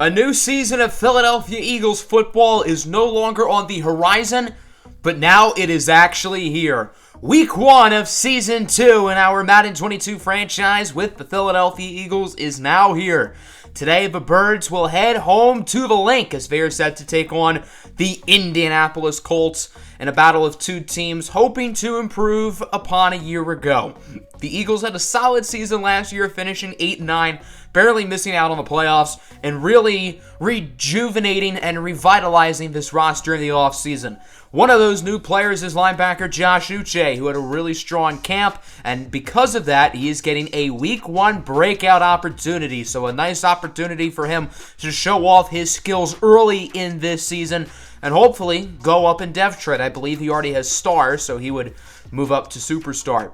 A new season of Philadelphia Eagles football is no longer on the horizon, but now it is actually here. Week 1 of Season 2 in our Madden 22 franchise with the Philadelphia Eagles is now here. Today, the Birds will head home to the Link as they are set to take on the Indianapolis Colts in a battle of two teams hoping to improve upon a year ago. The Eagles had a solid season last year, finishing 8-9, barely missing out on the playoffs, and really rejuvenating and revitalizing this roster in the offseason. One of those new players is linebacker Josh Uche, who had a really strong camp, and because of that, he is getting a Week 1 breakout opportunity. So a nice opportunity for him to show off his skills early in this season and hopefully go up in depth chart. I believe he already has star, so he would move up to superstar.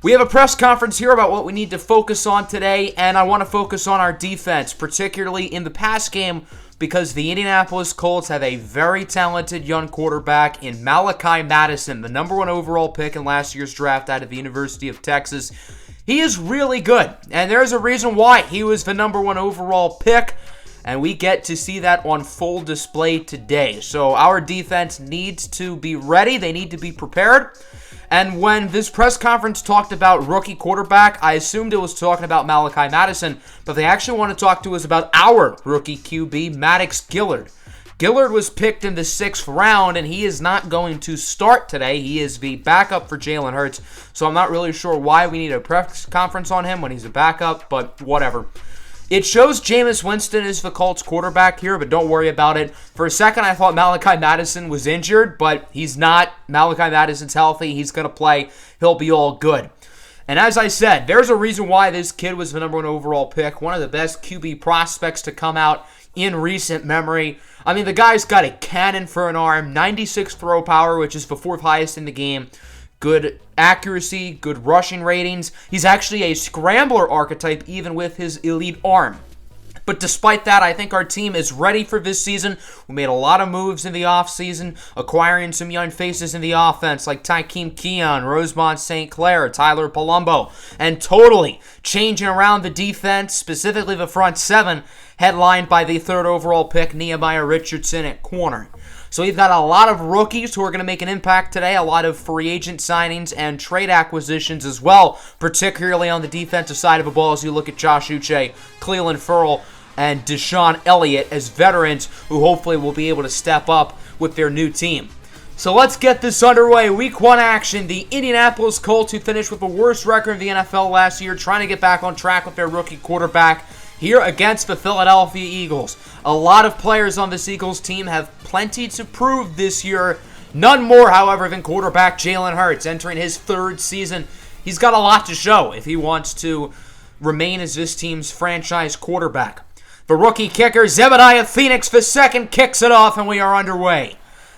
We have a press conference here about what we need to focus on today, and I want to focus on our defense, particularly in the pass game, because the Indianapolis Colts have a very talented young quarterback in Malachi Madison, the number 1 overall pick in last year's draft out of the University of Texas. He is really good, and there's a reason why he was the number 1 overall pick, and we get to see that on full display today. So our defense needs to be ready. They need to be prepared. And when this press conference talked about rookie quarterback, I assumed it was talking about Malachi Madison, but they actually want to talk to us about our rookie QB, Maddox Gillard. Gillard was picked in the 6th round, and he is not going to start today. He is the backup for Jalen Hurts, so I'm not really sure why we need a press conference on him when he's a backup, but whatever. It shows Jameis Winston is the Colts quarterback here, but don't worry about it. For a second, I thought Malachi Madison was injured, but he's not. Malachi Madison's healthy. He's going to play. He'll be all good. And as I said, there's a reason why this kid was the number 1 overall pick, one of the best QB prospects to come out in recent memory. I mean, the guy's got a cannon for an arm, 96 throw power, which is the 4th highest in the game. Good accuracy, good rushing ratings. He's actually a scrambler archetype even with his elite arm. But despite that, I think our team is ready for this season. We made a lot of moves in the offseason, acquiring some young faces in the offense like Tykeem Keon, Rosemont St. Clair, Tyler Palumbo, and totally changing around the defense, specifically the front 7, headlined by the 3rd overall pick, Nehemiah Richardson at corner. So we've got a lot of rookies who are going to make an impact today, a lot of free agent signings and trade acquisitions as well, particularly on the defensive side of the ball as you look at Josh Uche, Cleveland Ferrell, and Deshaun Elliott as veterans who hopefully will be able to step up with their new team. So let's get this underway. Week 1 action. The Indianapolis Colts, who finished with the worst record in the NFL last year, trying to get back on track with their rookie quarterback, here against the Philadelphia Eagles. A lot of players on this Eagles team have plenty to prove this year. None more, however, than quarterback Jalen Hurts entering his 3rd season. He's got a lot to show if he wants to remain as this team's franchise quarterback. The rookie kicker, Zebediah Phoenix II, kicks it off, and we are underway.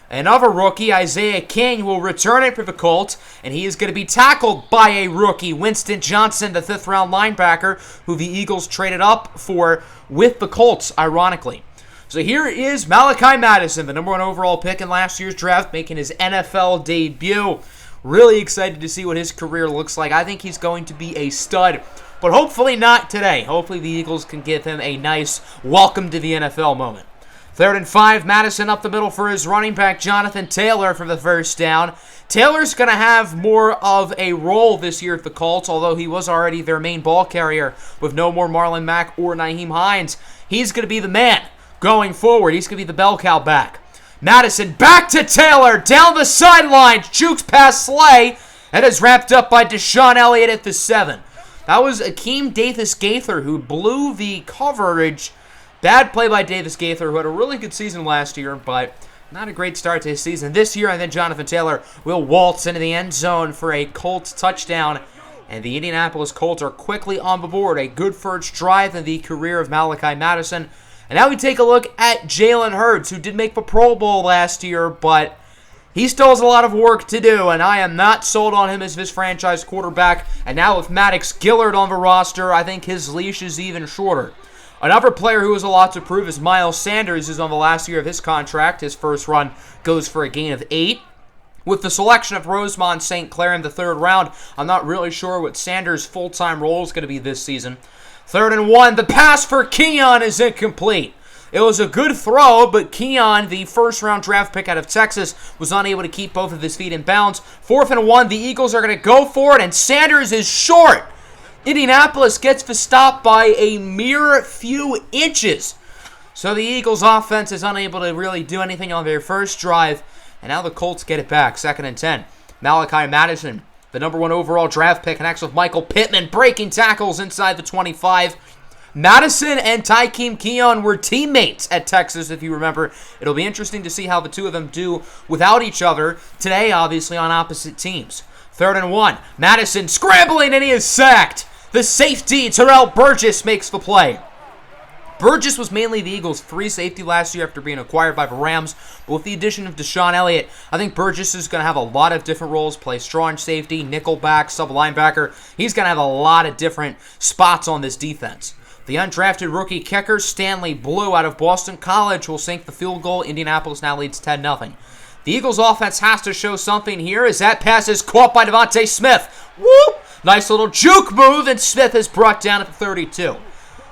Another rookie, Isaiah King, will return it for the Colts, and he is going to be tackled by a rookie, Winston Johnson, the 5th-round linebacker, who the Eagles traded up for with the Colts, ironically. So here is Malachi Madison, the number 1 overall pick in last year's draft, making his NFL debut. Really excited to see what his career looks like. I think he's going to be a stud, but hopefully not today. Hopefully the Eagles can give him a nice welcome to the NFL moment. 3rd and 5, Madison up the middle for his running back, Jonathan Taylor, for the first down. Taylor's going to have more of a role this year at the Colts, although he was already their main ball carrier with no more Marlon Mack or Nyheim Hines. He's going to be the man going forward. He's going to be the bell cow back. Madison back to Taylor, down the sidelines, jukes past Slay, and is wrapped up by Deshaun Elliott at the 7. That was Akeem Davis-Gaither who blew the coverage. Bad play by Davis Gaither, who had a really good season last year, but not a great start to his season this year. And then Jonathan Taylor will waltz into the end zone for a Colts touchdown. And the Indianapolis Colts are quickly on the board. A good first drive in the career of Malachi Madison. And now we take a look at Jalen Hurts, who did make the Pro Bowl last year, but he still has a lot of work to do, and I am not sold on him as this franchise quarterback. And now with Maddox Gillard on the roster, I think his leash is even shorter. Another player who has a lot to prove is Miles Sanders, who's on the last year of his contract. His first run goes for a gain of 8. With the selection of Rosemont St. Clair in the 3rd round, I'm not really sure what Sanders' full-time role is going to be this season. 3rd and 1, the pass for Keon is incomplete. It was a good throw, but Keon, the first-round draft pick out of Texas, was unable to keep both of his feet in bounds. 4th and 1, the Eagles are going to go for it, and Sanders is short. Indianapolis gets the stop by a mere few inches. So the Eagles' offense is unable to really do anything on their first drive, and now the Colts get it back. 2nd and 10. Malachi Madison, the number 1 overall draft pick, connects with Michael Pittman, breaking tackles inside the 25. Madison and Tykeem Keon were teammates at Texas, if you remember. It'll be interesting to see how the two of them do without each other. Today, obviously, on opposite teams. 3rd and 1. Madison scrambling, and he is sacked. The safety, Terrell Burgess, makes the play. Burgess was mainly the Eagles' free safety last year after being acquired by the Rams, but with the addition of Deshaun Elliott, I think Burgess is going to have a lot of different roles, play strong safety, nickel back, sub-linebacker. He's going to have a lot of different spots on this defense. The undrafted rookie kicker, Stanley Blue, out of Boston College, will sink the field goal. Indianapolis now leads 10-0. The Eagles' offense has to show something here as that pass is caught by Devontae Smith. Whoop! Nice little juke move, and Smith is brought down at the 32.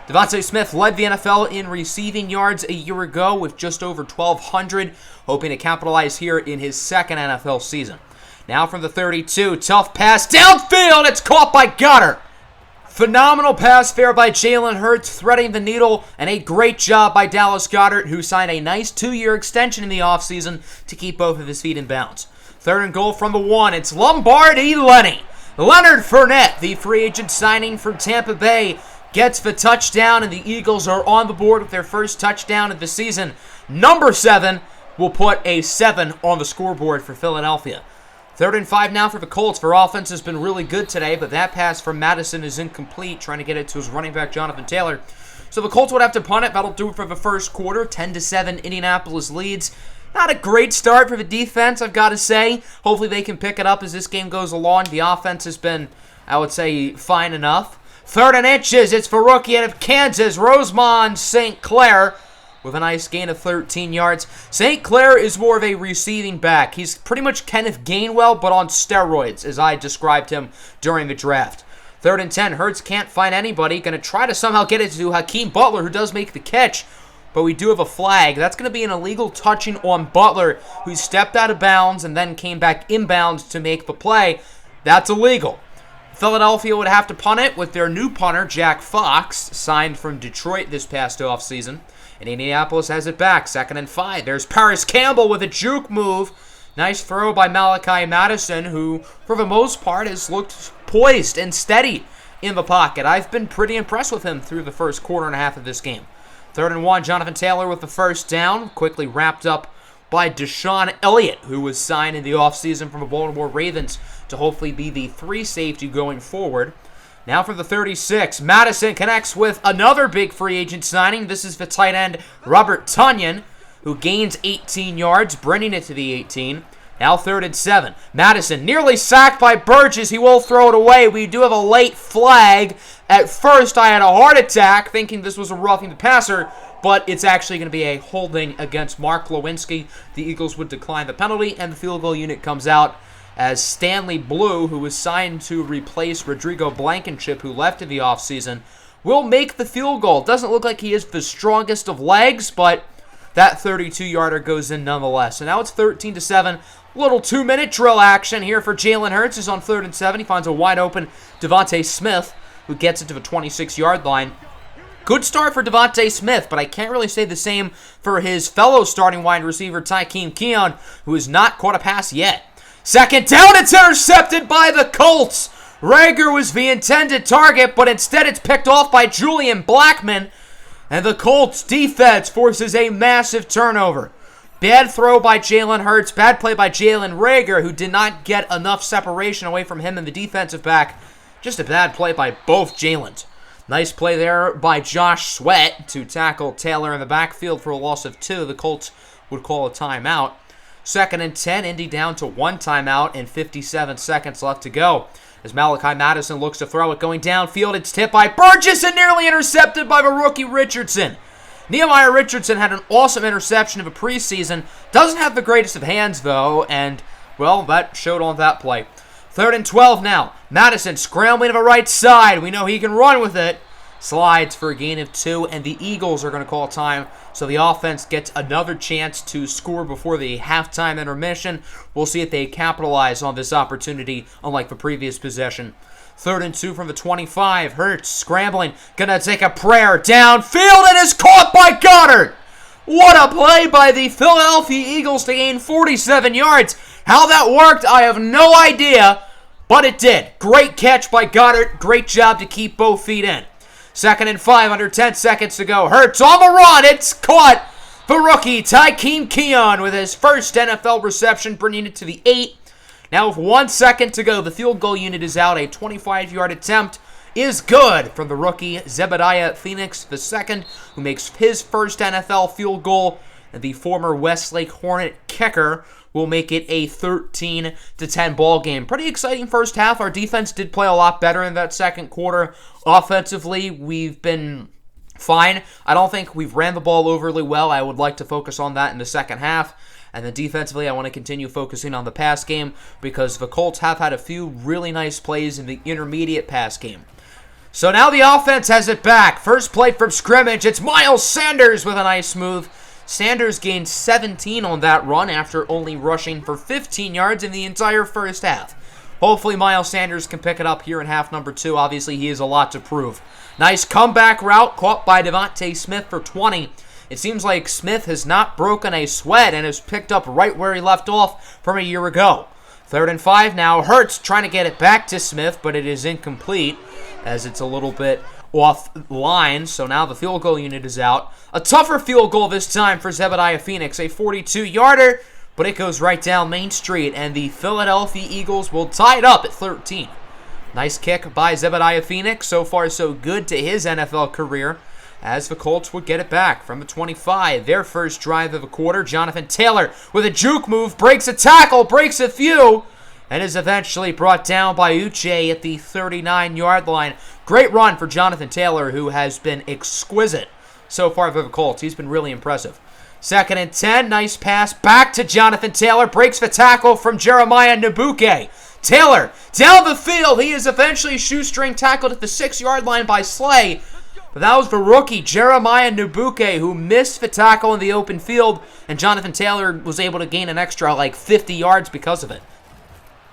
Devontae Smith led the NFL in receiving yards a year ago with just over 1,200, hoping to capitalize here in his second NFL season. Now from the 32, tough pass downfield, it's caught by Goddard. Phenomenal pass there by Jalen Hurts, threading the needle, and a great job by Dallas Goedert, who signed a nice 2-year extension in the offseason to keep both of his feet in bounds. 3rd and goal from the 1, it's Lombardi Lenny. Leonard Fournette, the free agent signing from Tampa Bay, gets the touchdown, and the Eagles are on the board with their first touchdown of the season. Number 7 will put a 7 on the scoreboard for Philadelphia. 3rd and 5 now for the Colts. Their offense has been really good today, but that pass from Madison is incomplete, trying to get it to his running back, Jonathan Taylor. So the Colts would have to punt it. That'll do it for the first quarter. 10-7, Indianapolis leads. Not a great start for the defense, I've got to say. Hopefully they can pick it up as this game goes along. The offense has been, I would say, fine enough. 3rd and inches, it's for rookie out of Kansas, Rosemond St. Clair, with a nice gain of 13 yards. St. Clair is more of a receiving back. He's pretty much Kenneth Gainwell, but on steroids, as I described him during the draft. 3rd and 10, Hurts can't find anybody. Going to try to somehow get it to Hakeem Butler, who does make the catch, but we do have a flag. That's going to be an illegal touching on Butler, who stepped out of bounds and then came back inbounds to make the play. That's illegal. Philadelphia would have to punt it with their new punter, Jack Fox, signed from Detroit this past offseason. And Indianapolis has it back. 2nd and 5. There's Paris Campbell with a juke move. Nice throw by Malachi Madison, who, for the most part, has looked poised and steady in the pocket. I've been pretty impressed with him through the first quarter and a half of this game. 3rd and 1, Jonathan Taylor with the first down. Quickly wrapped up by Deshaun Elliott, who was signed in the offseason from the Baltimore Ravens to hopefully be the 3 safety going forward. Now for the 36, Madison connects with another big free agent signing. This is the tight end, Robert Tonyan, who gains 18 yards, bringing it to the 18. Now 3rd and 7. Madison nearly sacked by Burgess. He will throw it away. We do have a late flag. At first, I had a heart attack thinking this was a roughing the passer, but it's actually going to be a holding against Mark Lewinsky. The Eagles would decline the penalty, and the field goal unit comes out as Stanley Blue, who was signed to replace Rodrigo Blankenship, who left in the offseason, will make the field goal. Doesn't look like he is the strongest of legs, but that 32-yarder goes in nonetheless. So now it's 13-7. Little 2-minute drill action here for Jalen Hurts. Is on 3rd and 7. He finds a wide-open Devontae Smith, who gets it to the 26-yard line. Good start for Devontae Smith, but I can't really say the same for his fellow starting wide receiver, Tykeem Keon, who has not caught a pass yet. 2nd down, it's intercepted by the Colts. Rager was the intended target, but instead it's picked off by Julian Blackmon, and the Colts defense forces a massive turnover. Bad throw by Jalen Hurts, bad play by Jalen Rager, who did not get enough separation away from him and the defensive back. Just a bad play by both Jalens. Nice play there by Josh Sweat to tackle Taylor in the backfield for a loss of 2. The Colts would call a timeout. 2nd and 10, Indy down to 1 timeout and 57 seconds left to go. As Malachi Madison looks to throw it going downfield, it's tipped by Burgess and nearly intercepted by the rookie Richardson. Nehemiah Richardson had an awesome interception of a preseason. Doesn't have the greatest of hands, though, and, well, that showed on that play. 3rd and 12 now. Madison scrambling to the right side. We know he can run with it. slides for a gain of 2, and the Eagles are going to call time, so the offense gets another chance to score before the halftime intermission. We'll see if they capitalize on this opportunity, unlike the previous possession. 3rd and 2 from the 25. Hurts scrambling, gonna take a prayer downfield, and is caught by Goddard. What a play by the Philadelphia Eagles to gain 47 yards. How that worked, I have no idea, but it did. Great catch by Goddard. Great job to keep both feet in. 2nd and 5, under 10 seconds to go. Hurts on the run. It's caught. The rookie, Tykeem Keon, with his first NFL reception, bringing it to the 8. Now with 1 second to go, the field goal unit is out. A 25-yard attempt is good from the rookie, Zebediah Phoenix II, who makes his first NFL field goal. And the former Westlake Hornet kicker will make it a 13-10 ball game. Pretty exciting first half. Our defense did play a lot better in that second quarter. Offensively, we've been fine. I don't think we've ran the ball overly well. I would like to focus on that in the second half. And then defensively, I want to continue focusing on the pass game because the Colts have had a few really nice plays in the intermediate pass game. So now the offense has it back. First play from scrimmage. It's Miles Sanders with a nice move. Sanders gained 17 on that run after only rushing for 15 yards in the entire first half. Hopefully Miles Sanders can pick it up here in half number 2. Obviously, he has a lot to prove. Nice comeback route caught by Devontae Smith for 20. It seems like Smith has not broken a sweat and has picked up right where he left off from a year ago. 3rd and 5 now. Hurts trying to get it back to Smith, but it is incomplete as it's a little bit off line. So now the field goal unit is out. A tougher field goal this time for Zebediah Phoenix, a 42-yarder, but it goes right down Main Street, and the Philadelphia Eagles will tie it up at 13. Nice kick by Zebediah Phoenix. So far, so good to his NFL career, as the Colts would get it back from the 25. Their first drive of the quarter. Jonathan Taylor with a juke move, breaks a tackle, breaks a few, and is eventually brought down by Uche at the 39-yard line. Great run for Jonathan Taylor, who has been exquisite so far for the Colts. He's been really impressive. 2nd and 10, nice pass back to Jonathan Taylor, breaks the tackle from Jeremiah Nnabuke. Taylor down the field. He is eventually shoestring tackled at the 6-yard line by Slay. But that was the rookie, Jeremiah Nnabuke, who missed the tackle in the open field, and Jonathan Taylor was able to gain an extra, 50 yards because of it.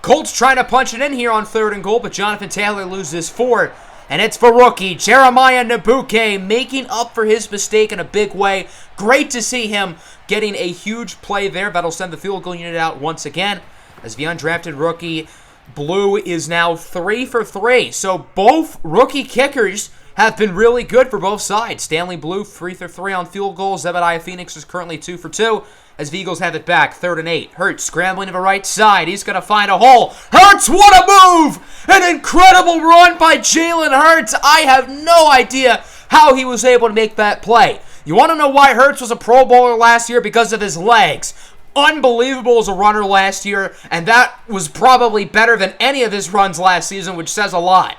Colts trying to punch it in here on 3rd and goal, but Jonathan Taylor loses 4. And it's the rookie, Jeremiah Nnabuke, making up for his mistake in a big way. Great to see him getting a huge play there. That'll send the field goal unit out once again, as the undrafted rookie, Blue, is now 3 for 3. So both rookie kickers have been really good for both sides. Stanley Blue, 3 for 3 on field goals. Zebediah Phoenix is currently 2 for 2. As the Eagles have it back, 3rd and 8. Hurts scrambling to the right side. He's going to find a hole. Hurts, what a move! An incredible run by Jalen Hurts. I have no idea how he was able to make that play. You want to know why Hurts was a Pro Bowler last year? Because of his legs. Unbelievable as a runner last year, and that was probably better than any of his runs last season, which says a lot.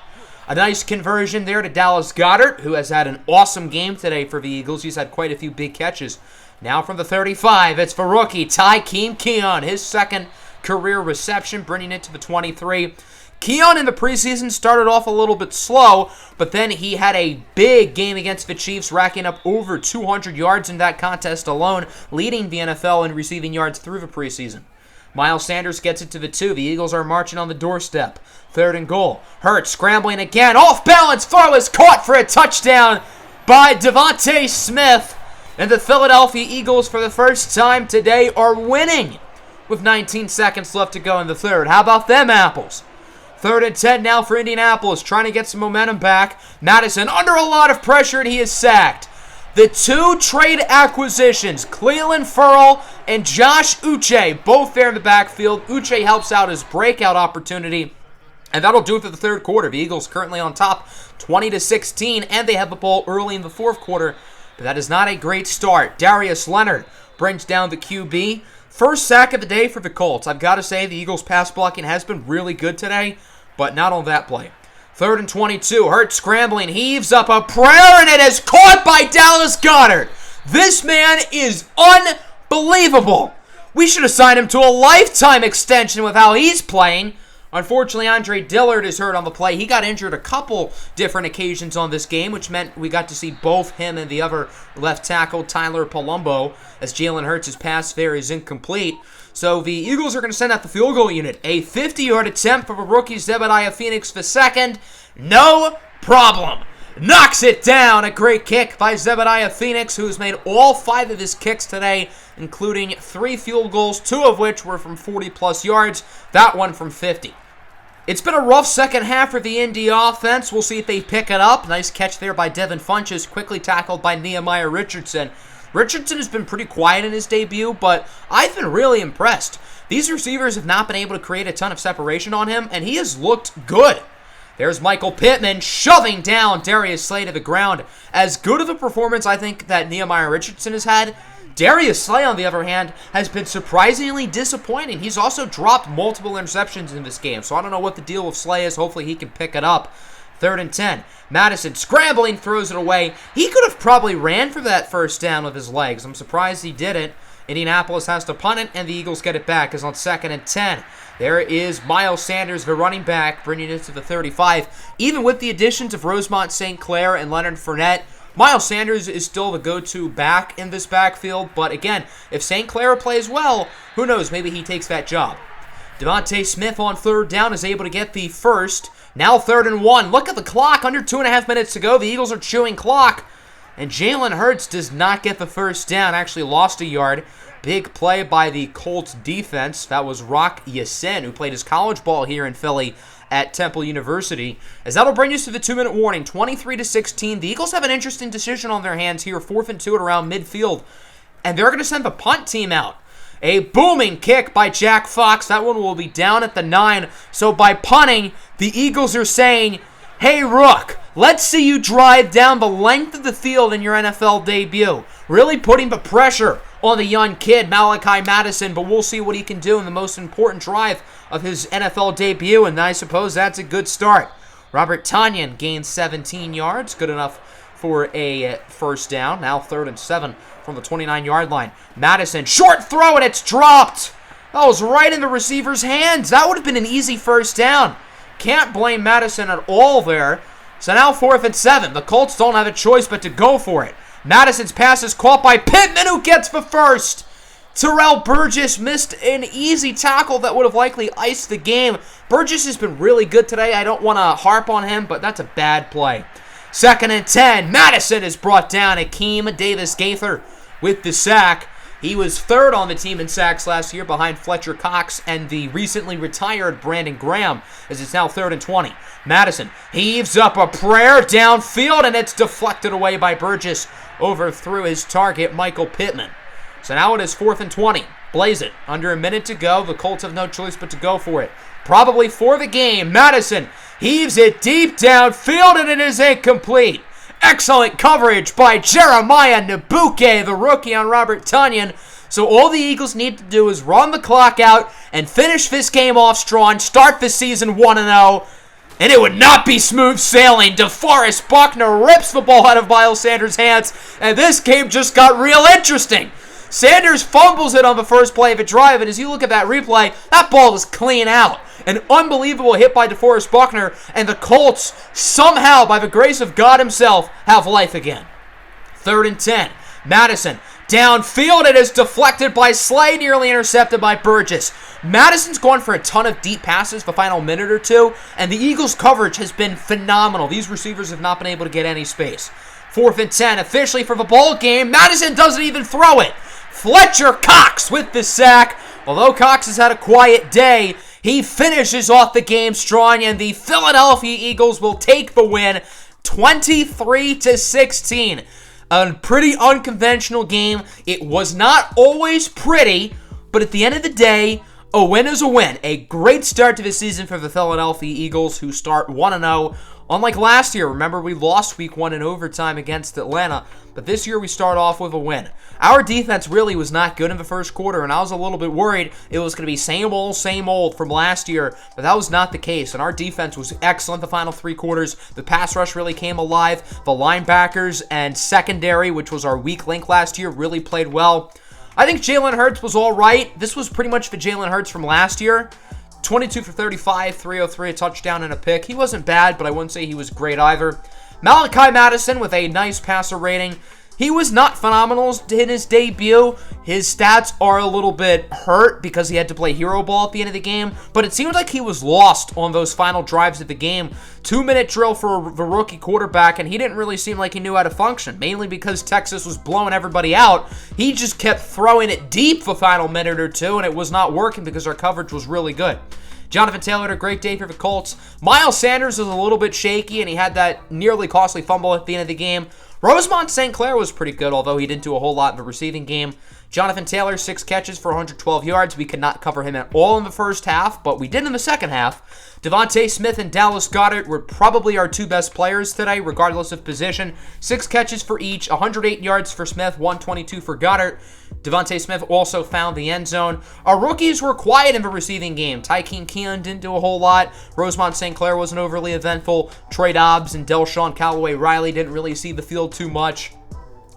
A nice conversion there to Dallas Goedert, who has had an awesome game today for the Eagles. He's had quite a few big catches. Now from the 35, it's for rookie Tykeem Keon, his second career reception, bringing it to the 23. Keon in the preseason started off a little bit slow, but then he had a big game against the Chiefs, racking up over 200 yards in that contest alone, leading the NFL in receiving yards through the preseason. Miles Sanders gets it to the 2. The Eagles are marching on the doorstep. 3rd and goal. Hurts scrambling again. Off balance. Throw is caught for a touchdown by Devontae Smith. And the Philadelphia Eagles, for the first time today, are winning with 19 seconds left to go in the third. How about them apples? 3rd and 10 now for Indianapolis, trying to get some momentum back. Madison under a lot of pressure, and he is sacked. The 2 trade acquisitions, Cleveland Ferrell and Josh Uche, both there in the backfield. Uche helps out his breakout opportunity, and that'll do it for the third quarter. The Eagles currently on top, 20-16, and they have the ball early in the fourth quarter. But that is not a great start. Darius Leonard brings down the QB. First sack of the day for the Colts. I've got to say the Eagles' pass blocking has been really good today, but not on that play. 3rd and 22. Hurts scrambling, heaves up a prayer, and it is caught by Dallas Goedert. This man is unbelievable. We should have signed him to a lifetime extension with how he's playing. Unfortunately, Andre Dillard is hurt on the play. He got injured a couple different occasions on this game, which meant we got to see both him and the other left tackle, Tyler Palumbo, as Jalen Hurts' pass there is incomplete. So the Eagles are going to send out the field goal unit. A 50-yard attempt from a rookie, Zebediah Phoenix II. No problem. Knocks it down. A great kick by Zebediah Phoenix, who's made all 5 of his kicks today, including 3 field goals, 2 of which were from 40-plus yards, that one from 50. It's been a rough second half for the Indy offense. We'll see if they pick it up. Nice catch there by Devin Funchess, quickly tackled by Nehemiah Richardson. Richardson has been pretty quiet in his debut, but I've been really impressed. These receivers have not been able to create a ton of separation on him, and he has looked good. There's Michael Pittman shoving down Darius Slay to the ground. As good of a performance I think that Nehemiah Richardson has had, Darius Slay, on the other hand, has been surprisingly disappointing. He's also dropped multiple interceptions in this game, so I don't know what the deal with Slay is. Hopefully he can pick it up. 3rd and 10. Madison scrambling, throws it away. He could have probably ran for that first down with his legs. I'm surprised he didn't. Indianapolis has to punt it, and the Eagles get it back. As on 2nd and 10. There is Miles Sanders, the running back, bringing it to the 35. Even with the additions of Rosemont St. Clair and Leonard Fournette, Miles Sanders is still the go-to back in this backfield. But again, if St. Clair plays well, who knows, maybe he takes that job. Devontae Smith on 3rd down is able to get the first. Now 3rd and 1. Look at the clock. Under 2.5 minutes to go. The Eagles are chewing clock. And Jalen Hurts does not get the first down. Actually lost a yard. Big play by the Colts defense. That was Rock Ya-Sin, who played his college ball here in Philly at Temple University. As that'll bring us to the 2-minute warning. 23-16. The Eagles have an interesting decision on their hands here. 4th and 2 at around midfield. And they're going to send the punt team out. A booming kick by Jack Fox. That one will be down at the 9. So by punting, the Eagles are saying, hey, Rook, let's see you drive down the length of the field in your NFL debut. Really putting the pressure on the young kid, Malachi Madison, but we'll see what he can do in the most important drive of his NFL debut, and I suppose that's a good start. Robert Tonyan gains 17 yards, good enough for a first down. Now 3rd and 7 from the 29-yard line. Madison, short throw, and it's dropped. That was right in the receiver's hands. That would have been an easy first down. Can't blame Madison at all there. So now 4th and 7. The Colts don't have a choice but to go for it. Madison's pass is caught by Pittman, who gets the first. Terrell Burgess missed an easy tackle that would have likely iced the game. Burgess has been really good today. I don't want to harp on him, but that's a bad play. 2nd and 10. Madison is brought down. Akeem Davis-Gaither with the sack. He was 3rd on the team in sacks last year behind Fletcher Cox and the recently retired Brandon Graham, as it's now 3rd and 20. Madison heaves up a prayer downfield, and it's deflected away by Burgess overthrew his target, Michael Pittman. So now it is 4th and 20. Blaze it. Under a minute to go. The Colts have no choice but to go for it. Probably for the game. Madison heaves it deep downfield, and it is incomplete. Excellent coverage by Jeremiah Nabuke, the rookie, on Robert Tonyan. So all the Eagles need to do is run the clock out and finish this game off strong, start the season 1-0, and it would not be smooth sailing. DeForest Buckner rips the ball out of Miles Sanders' hands, and this game just got real interesting. Sanders fumbles it on the first play of a drive, and as you look at that replay, that ball is clean out. An unbelievable hit by DeForest Buckner, and the Colts somehow, by the grace of God himself, have life again. 3rd and 10. Madison downfield. It is deflected by Slay, nearly intercepted by Burgess. Madison's gone for a ton of deep passes the final minute or two, and the Eagles' coverage has been phenomenal. These receivers have not been able to get any space. 4th and 10, officially for the ball game. Madison doesn't even throw it. Fletcher Cox with the sack. Although Cox has had a quiet day, he finishes off the game strong, and the Philadelphia Eagles will take the win 23-16. A pretty unconventional game. It was not always pretty, but at the end of the day, a win is a win. A great start to the season for the Philadelphia Eagles, who start 1-0. Unlike last year, remember we lost week 1 in overtime against Atlanta, but this year we start off with a win. Our defense really was not good in the first quarter, and I was a little bit worried it was going to be same old from last year, but that was not the case, and our defense was excellent the final 3 quarters. The pass rush really came alive. The linebackers and secondary, which was our weak link last year, really played well. I think Jalen Hurts was all right. This was pretty much the Jalen Hurts from last year. 22 for 35, 303, a touchdown and a pick. He wasn't bad, but I wouldn't say he was great either. Malachi Madison with a nice passer rating. He was not phenomenal in his debut. His stats are a little bit hurt because he had to play hero ball at the end of the game, but it seemed like he was lost on those final drives of the game. 2-minute drill for the rookie quarterback, and he didn't really seem like he knew how to function, mainly because Texas was blowing everybody out. He just kept throwing it deep the final minute or two, and it was not working because our coverage was really good. Jonathan Taylor had a great day for the Colts. Miles Sanders was a little bit shaky, and he had that nearly costly fumble at the end of the game. Rosemont St. Clair was pretty good, although he didn't do a whole lot in the receiving game. Jonathan Taylor, 6 catches for 112 yards. We could not cover him at all in the first half, but we did in the second half. Devontae Smith and Dallas Goedert were probably our 2 best players today, regardless of position. 6 catches for each, 108 yards for Smith, 122 for Goedert. Devontae Smith also found the end zone. Our rookies were quiet in the receiving game. Tykeem Keon didn't do a whole lot. Rosemont St. Clair wasn't overly eventful. Troy Dobbs and Delshawn Callaway Riley didn't really see the field too much.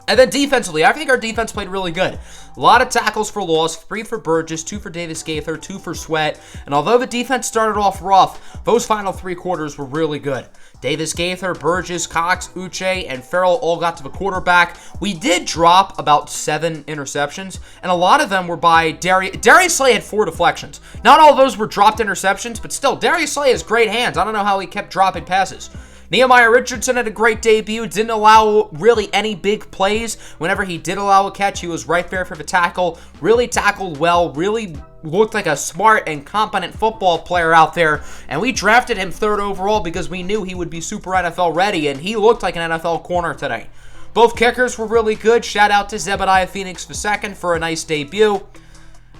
And then defensively, I think our defense played really good. A lot of tackles for loss, 3 for Burgess, 2 for Davis Gaither, 2 for Sweat. And although the defense started off rough, those final 3 quarters were really good. Davis Gaither, Burgess, Cox, Uche, and Farrell all got to the quarterback. We did drop about 7 interceptions, and a lot of them were by Darius Slay had 4 deflections. Not all of those were dropped interceptions, but still, Darius Slay has great hands. I don't know how he kept dropping passes. Nehemiah Richardson had a great debut, didn't allow really any big plays. Whenever he did allow a catch, he was right there for the tackle. Really tackled well, really looked like a smart and competent football player out there. And we drafted him 3rd overall because we knew he would be super NFL ready, and he looked like an NFL corner today. Both kickers were really good. Shout out to Zebediah Phoenix II for a nice debut.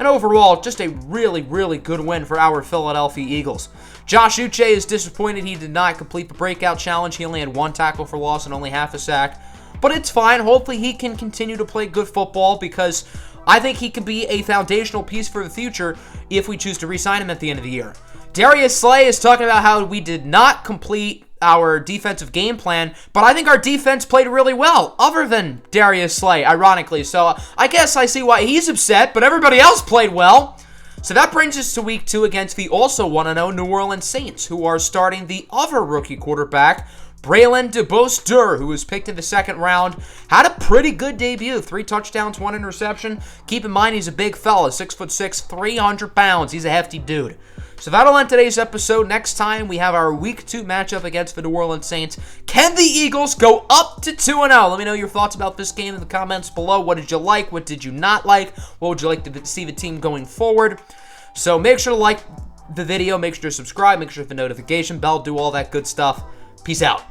And overall, just a really, really good win for our Philadelphia Eagles. Josh Uche is disappointed he did not complete the breakout challenge. He only had 1 tackle for loss and only half a sack. But it's fine. Hopefully he can continue to play good football because I think he can be a foundational piece for the future if we choose to re-sign him at the end of the year. Darius Slay is talking about how we did not complete our defensive game plan, but I think our defense played really well, other than Darius Slay, ironically. So I guess I see why he's upset, but everybody else played well. So that brings us to week 2 against the also 1-0 New Orleans Saints, who are starting the other rookie quarterback, Braylon DeBoer, who was picked in the 2nd round. Had a pretty good debut, 3 touchdowns, 1 interception. Keep in mind, he's a big fella, 6'6", 300 pounds. He's a hefty dude. So that'll end today's episode. Next time, we have our Week 2 matchup against the New Orleans Saints. Can the Eagles go up to 2-0? Let me know your thoughts about this game in the comments below. What did you like? What did you not like? What would you like to see the team going forward? So make sure to like the video. Make sure to subscribe. Make sure to hit the notification bell. Do all that good stuff. Peace out.